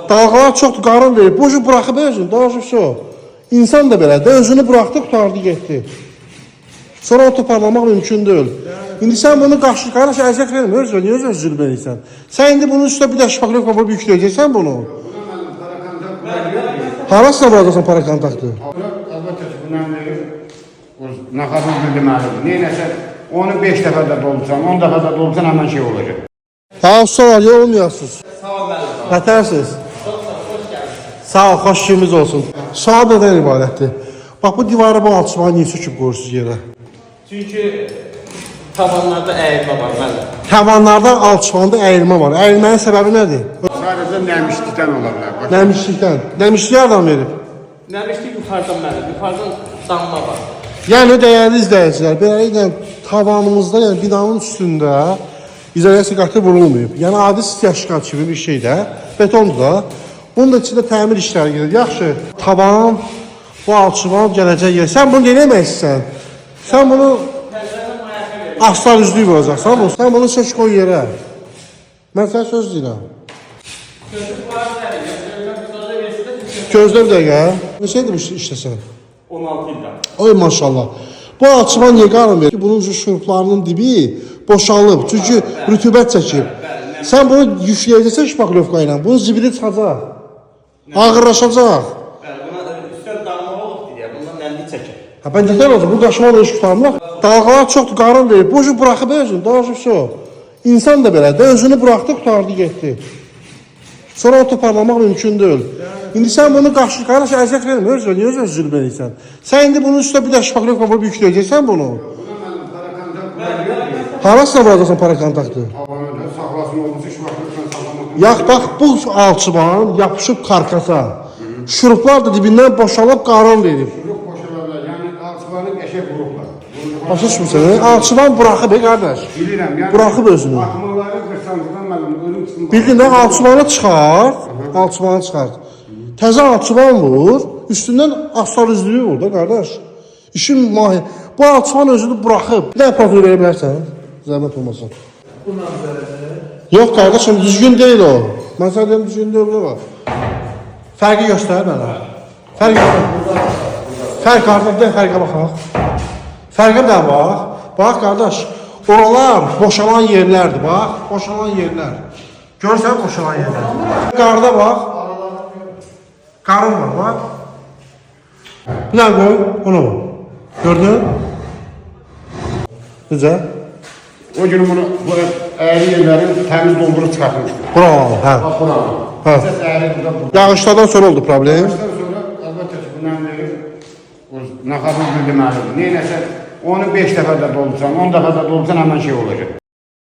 Dalğalar çoxdur, qarın verib. Boşu buraxıb özünü, daha şu. İnsan da belədir, özünü buraxdı, qutardı, getdi. Sonra o toparlamaq mümkün deyil. İndi sən bunu qarşı əziyyət vermə, özünü zülm edirsən. Sən indi bunun üstündə bir də şpaqlıq var, yükləyəcəksən bunu. Harasına vuracaqsan para kontaktı? Əlbəttə ki, bundan naxarın bildirməlidir. Neynəsə, onu 5 dəfə də dolursan, 10 dəfə də dolursan, həmən şey olacaq. Ha, ustalar, yorulmayasınız. Sağ ol müəllim. Nətərsiniz? Hoş gəldiniz. Sağ ol, xoş işimiz olsun. Sual nədən ibarətdir? Bax, bu divarı bu alçımanı niyə söküb qoyursunuz yerə? Çünki tavanlarda əyilmə var müəllim. Tavanlarda alçımanda əyilmə var. Əyilmənin səbəbi nədir? Sadəcə nəmişlikdən ola bilər. Nəmişlikdən. Nəmişliyi adam verib. Nəmişlik yuxarıdan müəllim, yuxarıdan damma var. Yəni, dəyərli izləyicilər, beləliklə tavanımızda, yəni binanın üstündə izolyasiya qatı vurulmayıb. Yəni, adi styaşka kimi bir şey də, betondur da. Bunun da içində təmir işləri gedir. Yaxşı, tavan, bu alçıvan gələcək yer. Sən bunu eləmək istəyirsən? Sən bunu aslar üzlüyü vuracaqsan, sən bunu seç qoy yerə. Mən sənə söz deyirəm. Gözlə bir dəqiqə. Neçə edir işləsən? 16 ildən. Oy maşallah. Bu alçıvan niyə qarın verir ki, bunun şuruplarının dibi boşalıb. Çünki rütubət çəkib. Sən bunu yükləyəcəksən şpaqlovka ilə, bunun zibini çıxacaq. Ağırlaşacaq. Buna üstdən damma olub deyə, bundan nəmli çəkir. Ha, ben yeter olsun, bu qaşıma da iş tutamlıq. Dalğalar çoxdur, qarın verib. Boşu buraxıb özünü, daha şu. İnsan da belədir, özünü buraxdı, qutardı, getdi. Sonra o toparlamaq mümkün deyil. İndi sən bunu qarşı əziyyət vermə, özünü zülm edirsən. Sən indi bunun üstündə bir də şpaqlıq var, yükləyəcəksən bunu. Harasına vuracaqsan para kontaktı? Havanı saxlasın olmasa şpaqlıqla saxlamaq. Yax, bax, bu alçıban yapışıb karkasa. Şuruplar da dibindən boşalıb qarın verib. Yox, boşalırlar. Yəni, alçıvanı qəşək vurublar. Başa düşmürsən, alçıban buraxıb, qardaş. Bilirəm, yəni. Buraxıb özünü. Axmaları qırsancıdan mənim, ölüm çıxın. Bildin də alçıvanı çıxart, alçıvanı çıxart. Təzə alçıvan vur, üstündən astar üzlüyü vur da, qardaş. İşin mahir. Bu alçıvan özünü buraxıb. Bir də profil verə bilərsən, zəhmət olmasın. Yox, qardaşım, düzgün deyil o. Mən sənə deyəm, düzgün deyil o. Fərqi göstər mənə. Fərqi göstər. Fərq qardaş, deyək, fərqə baxaq. Fərqə də bax. Bax, qardaş, oralar boşalan yerlərdir, bax. Boşalan yerlər. Görürsən boşalan yerlər. Qarda bax. Qarın var, bax. Bir daha qoy, ona bax. Gördün? Necə? O gün bunu əyri yerlərin təmiz doldurub çıxartmışdır. Bura, hə. Bax, buna. Hə. Əsas əyri burada. Yağışlardan sonra oldu problem. Ondan sonra, əlbəttə ki, bundan naxarın bildirməlidir. Neynəsə, onu 5 dəfə də dolursan, 10 dəfə də dolursan, həmən şey olacaq.